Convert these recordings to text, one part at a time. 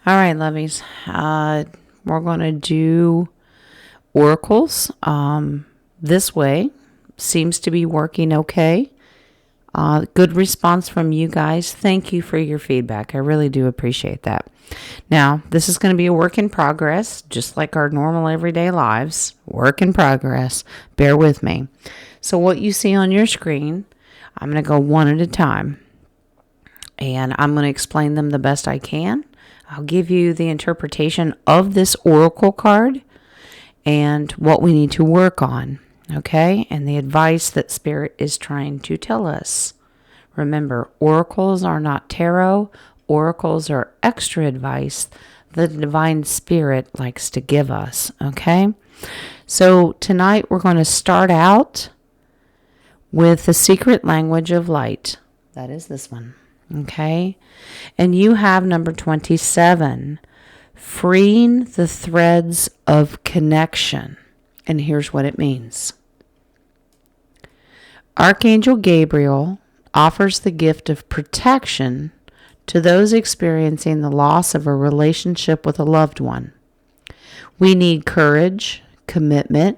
All right, lovies. We're going to do oracles. This way seems to be working okay. Good response from you guys. Thank you for your feedback. I really do appreciate that. Now, this is going to be a work in progress, just like our normal everyday lives. Work in progress. Bear with me. So what you see on your screen, I'm going to go one at a time. And I'm going to explain them the best I can. I'll give you the interpretation of this oracle card and what we need to work on, okay? And the advice that Spirit is trying to tell us. Remember, oracles are not tarot. Oracles are extra advice the Divine Spirit likes to give us, okay? So tonight we're going to start out with the secret language of light. That is this one. Okay, and you have number 27, freeing the threads of connection. And here's what it means. Archangel Gabriel offers the gift of protection to those experiencing the loss of a relationship with a loved one. We need courage, commitment,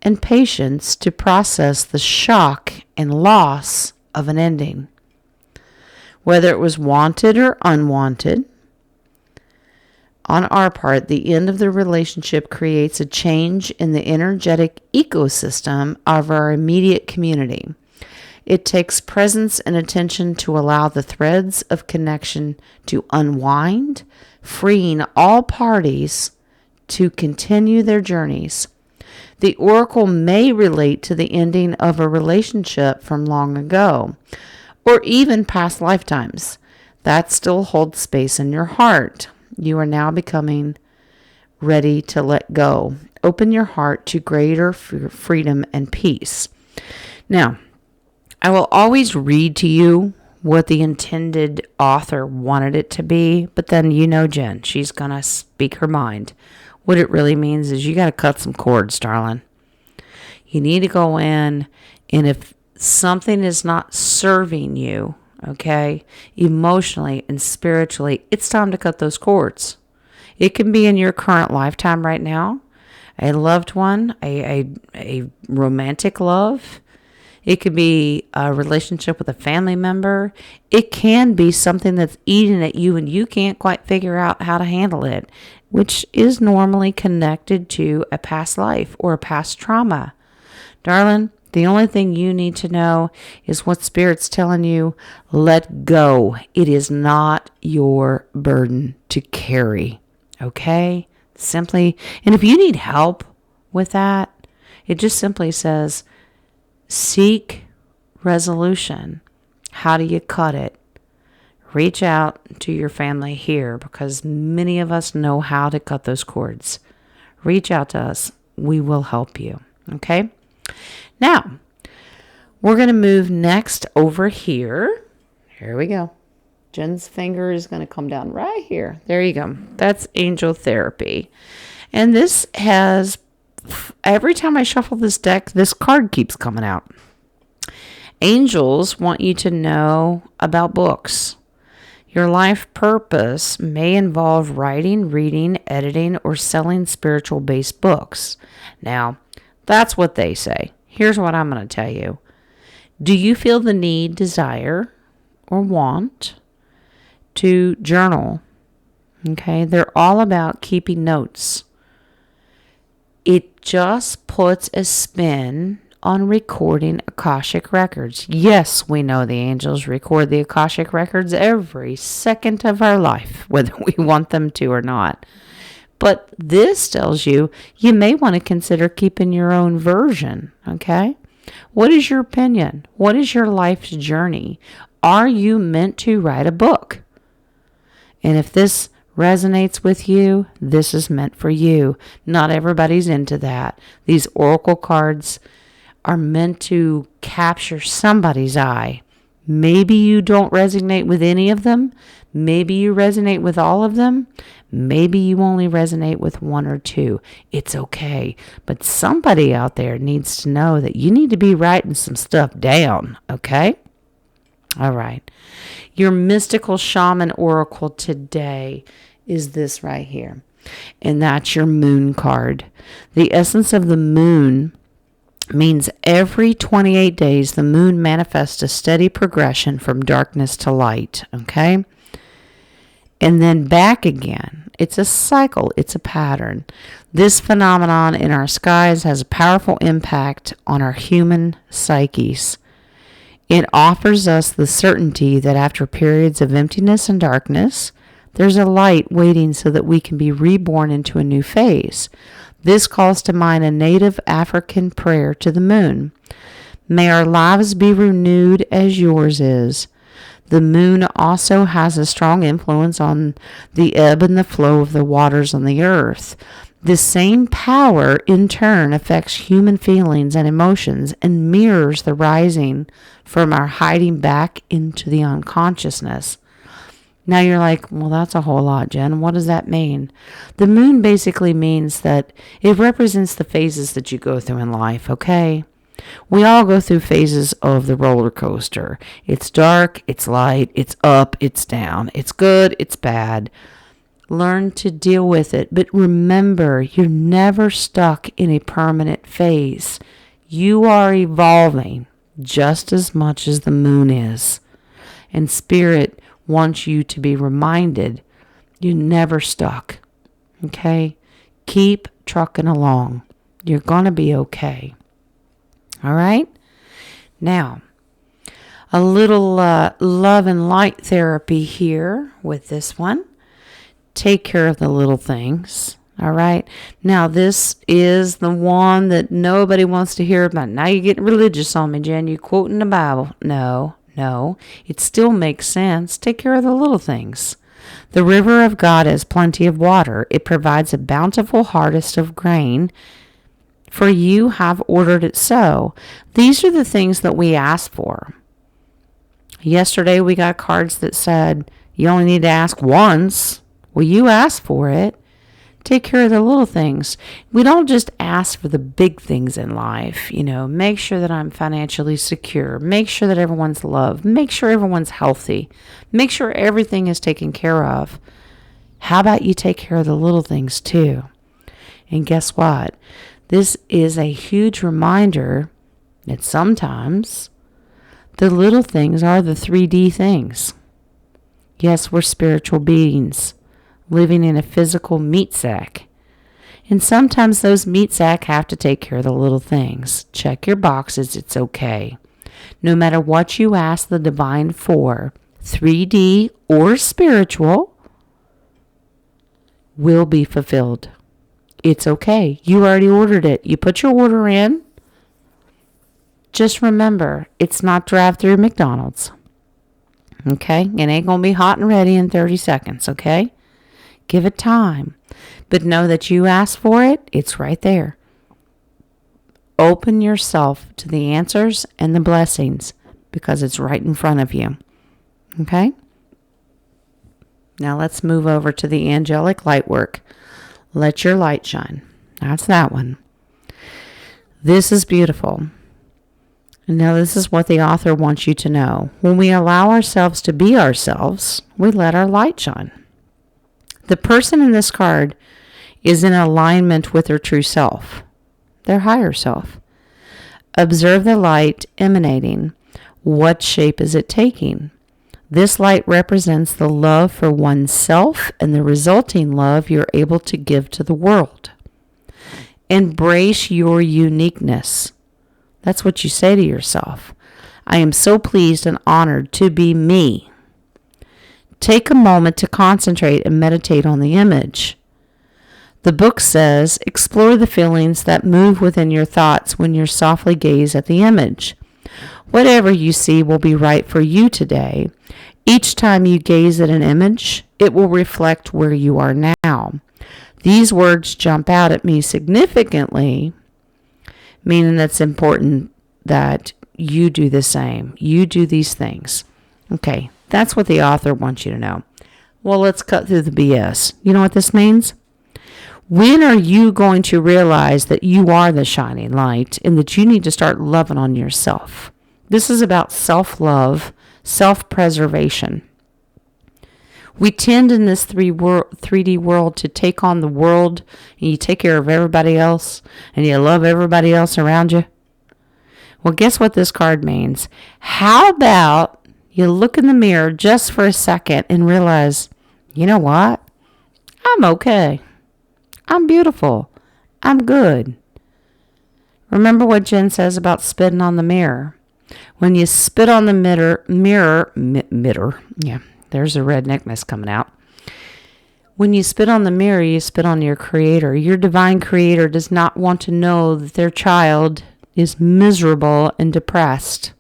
and patience to process the shock and loss of an ending. Whether it was wanted or unwanted, on our part, the end of the relationship creates a change in the energetic ecosystem of our immediate community. It takes presence and attention to allow the threads of connection to unwind, freeing all parties to continue their journeys. The oracle may relate to the ending of a relationship from long ago, or even past lifetimes. That still holds space in your heart. You are now becoming ready to let go. Open your heart to greater freedom and peace. Now, I will always read to you what the intended author wanted it to be, but then you know Jen, she's going to speak her mind. What it really means is you got to cut some cords, darling. You need to go in, and if something is not serving you, okay, emotionally and spiritually, it's time to cut those cords. It can be in your current lifetime right now, a loved one, a romantic love. It could be a relationship with a family member. It can be something that's eating at you and you can't quite figure out how to handle it, which is normally connected to a past life or a past trauma. Darling, the only thing you need to know is what Spirit's telling you. Let go. It is not your burden to carry. Okay? Simply, and if you need help with that, it just simply says, seek resolution. How do you cut it? Reach out to your family here, because many of us know how to cut those cords. Reach out to us. We will help you. Okay? Now, we're going to move next over here. Here we go. Jen's finger is going to come down right here. There you go. That's angel therapy. And this has, every time I shuffle this deck, this card keeps coming out. Angels want you to know about books. Your life purpose may involve writing, reading, editing, or selling spiritual-based books. Now, that's what they say. Here's what I'm going to tell you. Do you feel the need, desire, or want to journal? Okay, they're all about keeping notes. It just puts a spin on recording Akashic records. Yes, we know the angels record the Akashic records every second of our life, whether we want them to or not. But this tells you may want to consider keeping your own version, okay? What is your opinion? What is your life's journey? Are you meant to write a book? And if this resonates with you, this is meant for you. Not everybody's into that. These oracle cards are meant to capture somebody's eye. Maybe you don't resonate with any of them. Maybe you resonate with all of them. Maybe you only resonate with one or two. It's okay. But somebody out there needs to know that you need to be writing some stuff down, okay? All right. Your mystical shaman oracle today is this right here. And that's your moon card. The essence of the moon means every 28 days, the moon manifests a steady progression from darkness to light, okay? And then back again. It's a cycle. It's a pattern. This phenomenon in our skies has a powerful impact on our human psyches. It offers us the certainty that after periods of emptiness and darkness, there's a light waiting so that we can be reborn into a new phase. This calls to mind a native African prayer to the moon. May our lives be renewed as yours is. The moon also has a strong influence on the ebb and the flow of the waters on the earth. This same power, in turn, affects human feelings and emotions and mirrors the rising from our hiding back into the unconsciousness. Now you're like, well, that's a whole lot, Jen. What does that mean? The moon basically means that it represents the phases that you go through in life, okay? We all go through phases of the roller coaster. It's dark, it's light, it's up, it's down, it's good, it's bad. Learn to deal with it. But remember, you're never stuck in a permanent phase. You are evolving just as much as the moon is. And Spirit wants you to be reminded you're never stuck. Okay? Keep trucking along. You're going to be okay. All right? Now, a little love and light therapy here with this one. Take care of the little things. All right? Now, this is the one that nobody wants to hear about. Now you're getting religious on me, Jen. You're quoting the Bible. No, it still makes sense. Take care of the little things. The river of God has plenty of water. It provides a bountiful harvest of grain. For you have ordered it so. These are the things that we ask for. Yesterday we got cards that said you only need to ask once. Well, you asked for it. Take care of the little things. We don't just ask for the big things in life. Make sure that I'm financially secure. Make sure that everyone's loved. Make sure everyone's healthy. Make sure everything is taken care of. How about you take care of the little things too? And guess what? This is a huge reminder that sometimes the little things are the 3D things. Yes, we're spiritual beings living in a physical meat sack. And sometimes those meat sack have to take care of the little things. Check your boxes, it's okay. No matter what you ask the divine for, 3D or spiritual, will be fulfilled. It's okay. You already ordered it. You put your order in. Just remember, it's not drive-through McDonald's. Okay? It ain't going to be hot and ready in 30 seconds, okay? Give it time. But know that you asked for it. It's right there. Open yourself to the answers and the blessings because it's right in front of you. Okay? Now let's move over to the angelic light work. Let your light shine. That's that one. This is beautiful. Now this is what the author wants you to know. When we allow ourselves to be ourselves, we let our light shine. The person in this card is in alignment with their true self, their higher self. Observe the light emanating. What shape is it taking? This light represents the love for oneself and the resulting love you're able to give to the world. Embrace your uniqueness. That's what you say to yourself. I am so pleased and honored to be me. Take a moment to concentrate and meditate on the image. The book says, explore the feelings that move within your thoughts when you softly gaze at the image. Whatever you see will be right for you today. Each time you gaze at an image, it will reflect where you are now. These words jump out at me significantly, meaning that's important that you do the same. You do these things. Okay, that's what the author wants you to know. Well, let's cut through the BS. You know what this means? When are you going to realize that you are the shining light and that you need to start loving on yourself? This is about self-love, self-preservation. We tend in this 3D world to take on the world, and you take care of everybody else, and you love everybody else around you. Well, guess what this card means? How about you look in the mirror just for a second and realize, you know what? I'm okay. I'm beautiful. I'm good. Remember what Jen says about spitting on the mirror. When you spit on the mirror, yeah, there's a redneckness coming out. When you spit on the mirror, you spit on your creator. Your divine creator does not want to know that their child is miserable and depressed.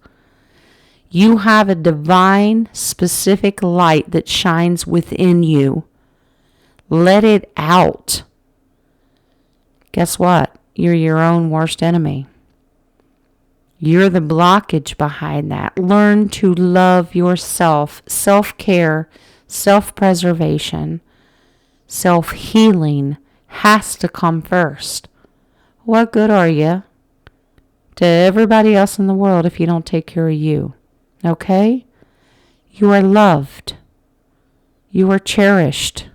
You have a divine, specific light that shines within you. Let it out. Guess what? You're your own worst enemy. You're the blockage behind that. Learn to love yourself. Self-care, self-preservation, self-healing has to come first. What good are you to everybody else in the world if you don't take care of you? Okay? You are loved. You are cherished.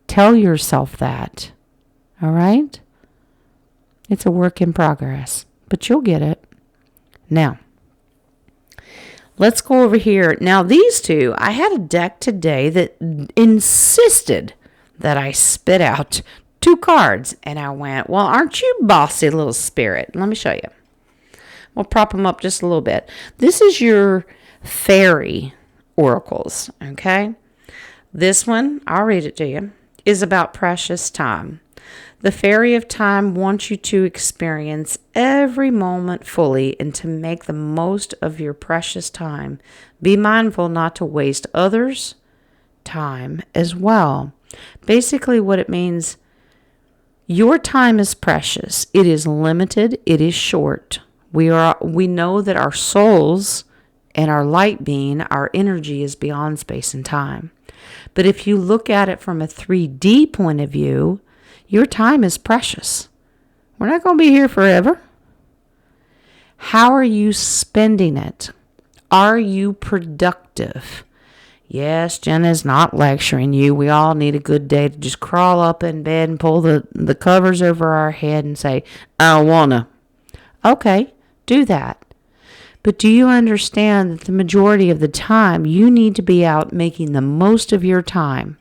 Tell yourself that. All right? It's a work in progress, but you'll get it. Now, let's go over here. Now, these two, I had a deck today that insisted that I spit out 2 cards. And I went, well, aren't you bossy little spirit? Let me show you. We'll prop them up just a little bit. This is your fairy oracles, okay? This one, I'll read it to you, is about precious time. The fairy of time wants you to experience every moment fully and to make the most of your precious time. Be mindful not to waste others' time as well. Basically what it means, your time is precious. It is limited. It is short. We know that our souls and our light being, our energy is beyond space and time. But if you look at it from a 3D point of view, your time is precious. We're not going to be here forever. How are you spending it? Are you productive? Yes, Jen is not lecturing you. We all need a good day to just crawl up in bed and pull the covers over our head and say, I don't want to. Okay, do that. But do you understand that the majority of the time you need to be out making the most of your time?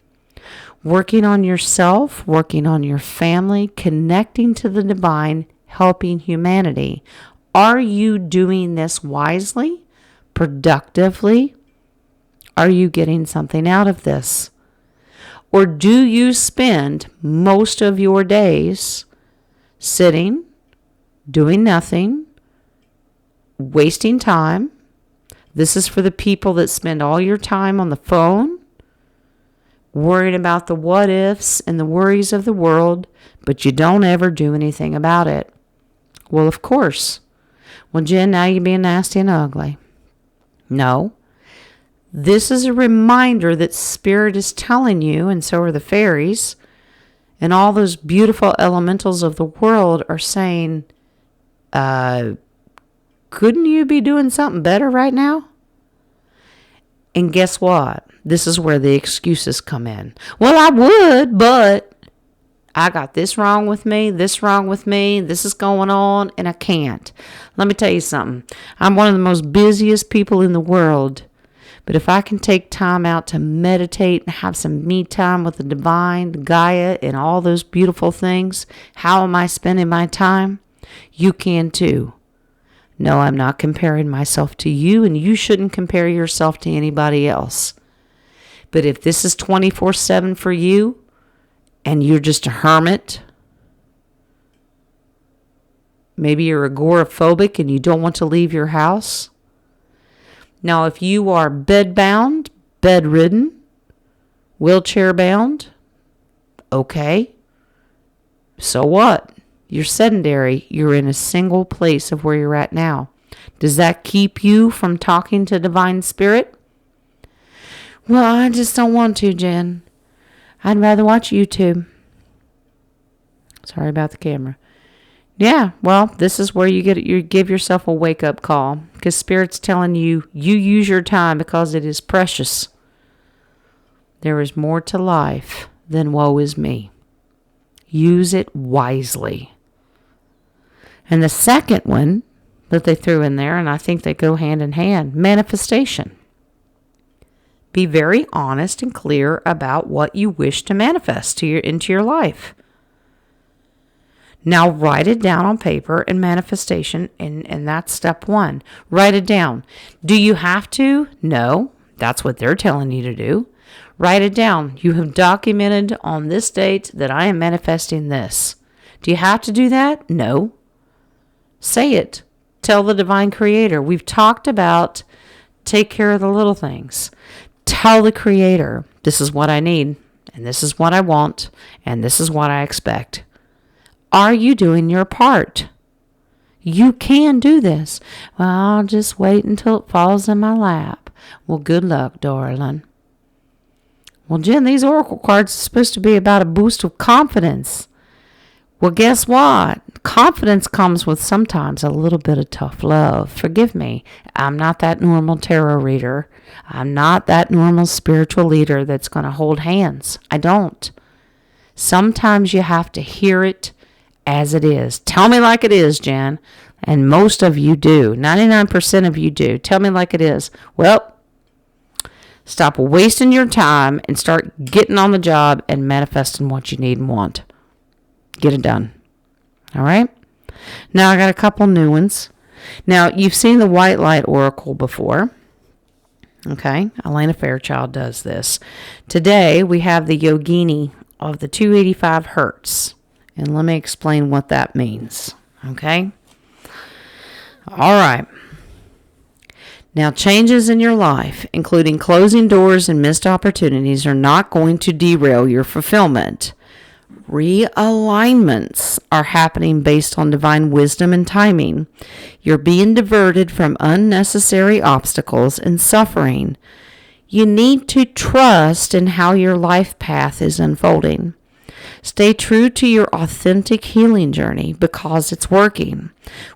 Working on yourself, working on your family, connecting to the divine, helping humanity. Are you doing this wisely, productively? Are you getting something out of this? Or do you spend most of your days sitting, doing nothing, wasting time? This is for the people that spend all your time on the phone, worrying about the what ifs and the worries of the world, but you don't ever do anything about it. Well, of course. Well, Jen, now you're being nasty and ugly. No. This is a reminder that Spirit is telling you, and so are the fairies, and all those beautiful elementals of the world are saying, couldn't you be doing something better right now? And guess what? This is where the excuses come in. Well, I would, but I got this wrong with me, this is going on, and I can't. Let me tell you something. I'm one of the most busiest people in the world. But if I can take time out to meditate and have some me time with the divine, Gaia, and all those beautiful things, how am I spending my time? You can too. No, I'm not comparing myself to you, and you shouldn't compare yourself to anybody else. But if this is 24/7 for you, and you're just a hermit, maybe you're agoraphobic and you don't want to leave your house. Now, if you are bedbound, bedridden, wheelchair bound, okay, so what? You're sedentary. You're in a single place of where you're at now. Does that keep you from talking to Divine Spirit? Well, I just don't want to, Jen. I'd rather watch YouTube. Sorry about the camera. Yeah, well, this is where you give yourself a wake-up call, because Spirit's telling you, you use your time because it is precious. There is more to life than woe is me. Use it wisely. And the second one that they threw in there, and I think they go hand in hand, manifestation. Be very honest and clear about what you wish to manifest into your life. Now write it down on paper in manifestation, and that's step one. Write it down. Do you have to? No. That's what they're telling you to do. Write it down. You have documented on this date that I am manifesting this. Do you have to do that? No. Say it. Tell the divine creator. We've talked about take care of the little things. Tell the creator, this is what I need, and this is what I want, and this is what I expect. Are you doing your part? You can do this. Well, I'll just wait until it falls in my lap. Well, good luck, darling. Well, Jen, these oracle cards are supposed to be about a boost of confidence. Well, guess what? Confidence comes with sometimes a little bit of tough love. Forgive me. I'm not that normal tarot reader. I'm not that normal spiritual leader that's going to hold hands. I don't. Sometimes you have to hear it as it is. Tell me like it is, Jen. And most of you do. 99% of you do. Tell me like it is. Well, stop wasting your time and start getting on the job and manifesting what you need and want. Get it done. All right? Now I got a couple new ones. Now, you've seen the White Light Oracle before. Okay? Elena Fairchild does this. Today, we have the Yogini of the 285 Hertz. And let me explain what that means. Okay? All right. Now, changes in your life, including closing doors and missed opportunities, are not going to derail your fulfillment. Realignments are happening based on divine wisdom and timing. You're being diverted from unnecessary obstacles and suffering. You need to trust in how your life path is unfolding. Stay true to your authentic healing journey because it's working.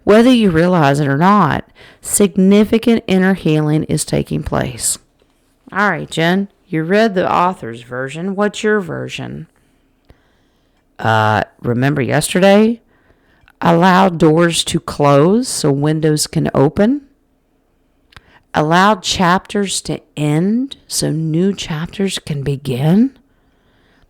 Whether you realize it or not, significant inner healing is taking place. All right, Jen, you read the author's version. What's your version? Remember yesterday? Allow doors to close so windows can open. Allow chapters to end so new chapters can begin.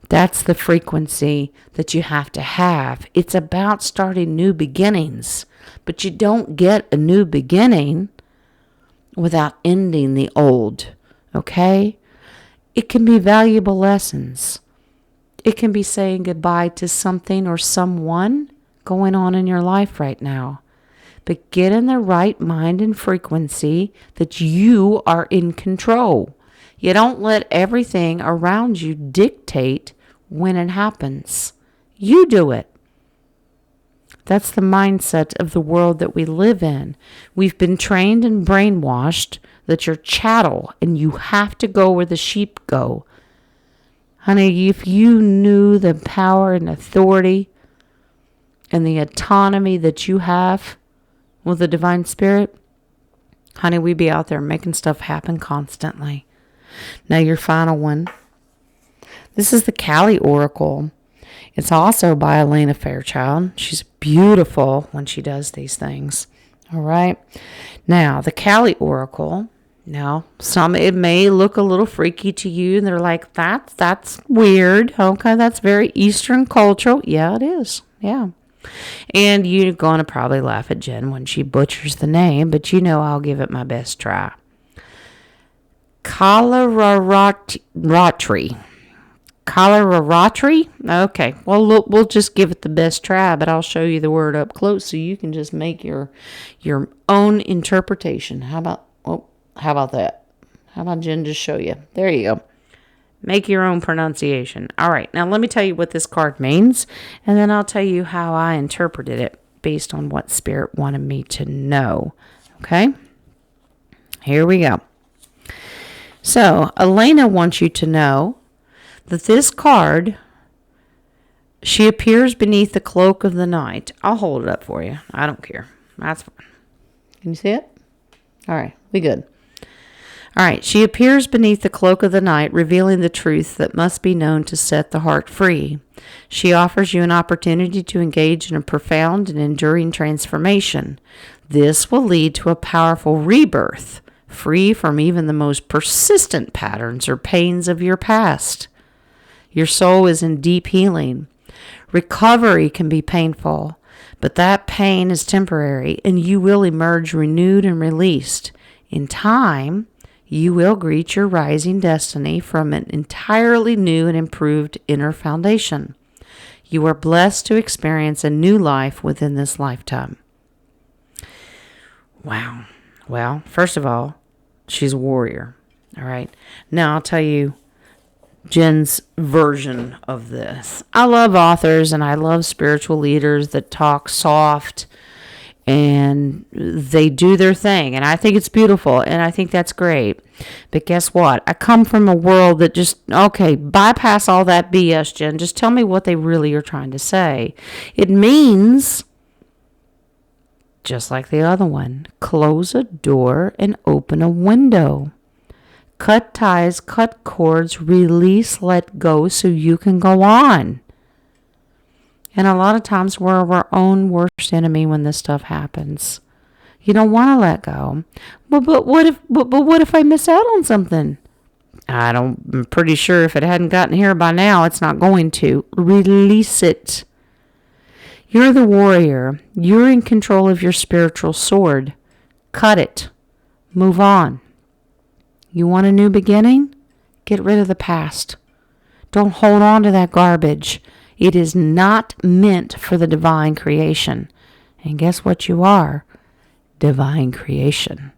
That's the frequency that you have to have. It's about starting new beginnings. But you don't get a new beginning without ending the old. Okay? It can be valuable lessons. It can be saying goodbye to something or someone going on in your life right now. But get in the right mind and frequency that you are in control. You don't let everything around you dictate when it happens. You do it. That's the mindset of the world that we live in. We've been trained and brainwashed that you're chattel and you have to go where the sheep go. Honey, if you knew the power and authority and the autonomy that you have with the divine spirit, honey, we'd be out there making stuff happen constantly. Now your final one. This is the Kali Oracle. It's also by Elena Fairchild. She's beautiful when she does these things. All right. Now, the Kali Oracle. Now, it may look a little freaky to you, and they're like, that's weird. Okay, that's very Eastern cultural. Yeah, it is. Yeah. And you're going to probably laugh at Jen when she butchers the name, but you know I'll give it my best try. Kalararatri. Okay, well, we'll just give it the best try, but I'll show you the word up close so you can just make your own interpretation. How about that? How about Jen just show you? There you go. Make your own pronunciation. All right, now let me tell you what this card means, and then I'll tell you how I interpreted it based on what Spirit wanted me to know. Okay? Here we go. So, Elena wants you to know that this card, she appears beneath the cloak of the night. I'll hold it up for you. I don't care. That's fine. Can you see it? All right, we good. All right. She appears beneath the cloak of the night, revealing the truth that must be known to set the heart free. She offers you an opportunity to engage in a profound and enduring transformation. This will lead to a powerful rebirth, free from even the most persistent patterns or pains of your past. Your soul is in deep healing. Recovery can be painful, but that pain is temporary, and you will emerge renewed and released. In time, you will greet your rising destiny from an entirely new and improved inner foundation. You are blessed to experience a new life within this lifetime. Wow. Well, first of all, she's a warrior. All right. Now I'll tell you Jen's version of this. I love authors and I love spiritual leaders that talk soft and they do their thing. And I think it's beautiful and I think that's great. But guess what? I come from a world that just, okay, bypass all that BS, Jen. Just tell me what they really are trying to say. It means, just like the other one, close a door and open a window. Cut ties, cut cords, release, let go so you can go on. And a lot of times we're our own worst enemy when this stuff happens. You don't want to let go. But what if I miss out on something? I'm pretty sure if it hadn't gotten here by now, it's not going to. Release it. You're the warrior. You're in control of your spiritual sword. Cut it. Move on. You want a new beginning? Get rid of the past. Don't hold on to that garbage. It is not meant for the divine creation. And guess what you are? Divine creation.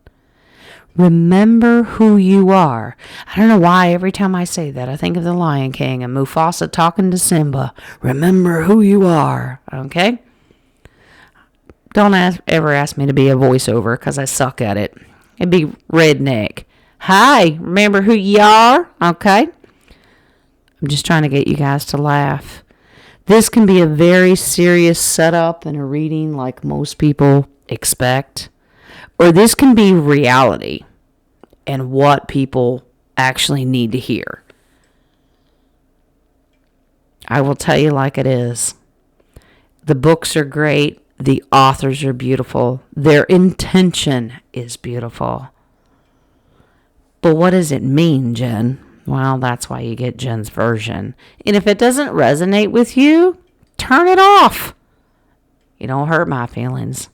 Remember who you are. I don't know why every time I say that, I think of the Lion King and Mufasa talking to Simba. Remember who you are. Okay? Don't ever ask me to be a voiceover because I suck at it. It'd be redneck. Hi, remember who you are? Okay? I'm just trying to get you guys to laugh. This can be a very serious setup in a reading like most people expect. Or this can be reality and what people actually need to hear. I will tell you like it is. The books are great. The authors are beautiful. Their intention is beautiful. But what does it mean, Jen? Well, that's why you get Jen's version. And if it doesn't resonate with you, turn it off. You don't hurt my feelings.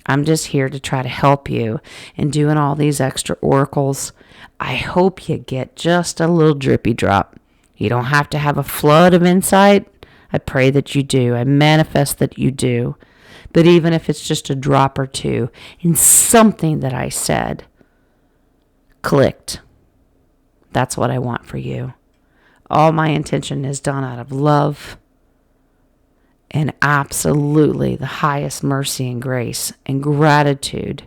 I'm just here to try to help you in doing all these extra oracles. I hope you get just a little drippy drop. You don't have to have a flood of insight. I pray that you do. I manifest that you do. But even if it's just a drop or two in something that I said, clicked. That's what I want for you. All my intention is done out of love and absolutely the highest mercy and grace and gratitude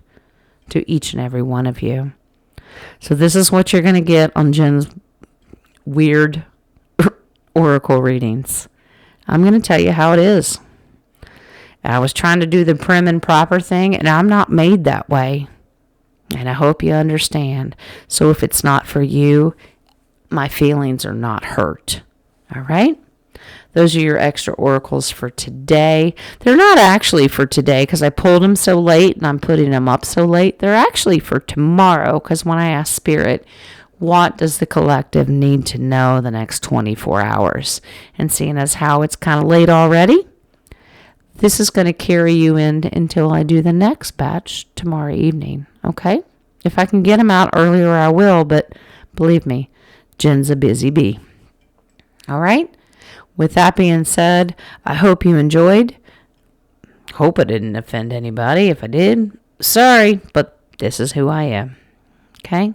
to each and every one of you. So this is what you're going to get on Jen's weird oracle readings. I'm going to tell you how it is. I was trying to do the prim and proper thing, and I'm not made that way. And I hope you understand. So if it's not for you, my feelings are not hurt. All right? Those are your extra oracles for today. They're not actually for today because I pulled them so late and I'm putting them up so late. They're actually for tomorrow because when I ask Spirit, what does the collective need to know the next 24 hours? And seeing as how it's kind of late already, this is going to carry you in until I do the next batch tomorrow evening. Okay? If I can get them out earlier, I will, but believe me, Jen's a busy bee. All right? With that being said, I hope you enjoyed. Hope I didn't offend anybody. If I did, sorry, but this is who I am. Okay?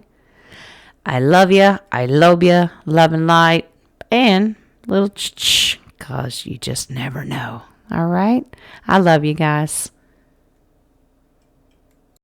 I love you. I love you. Love and light. And little because you just never know. All right? I love you guys.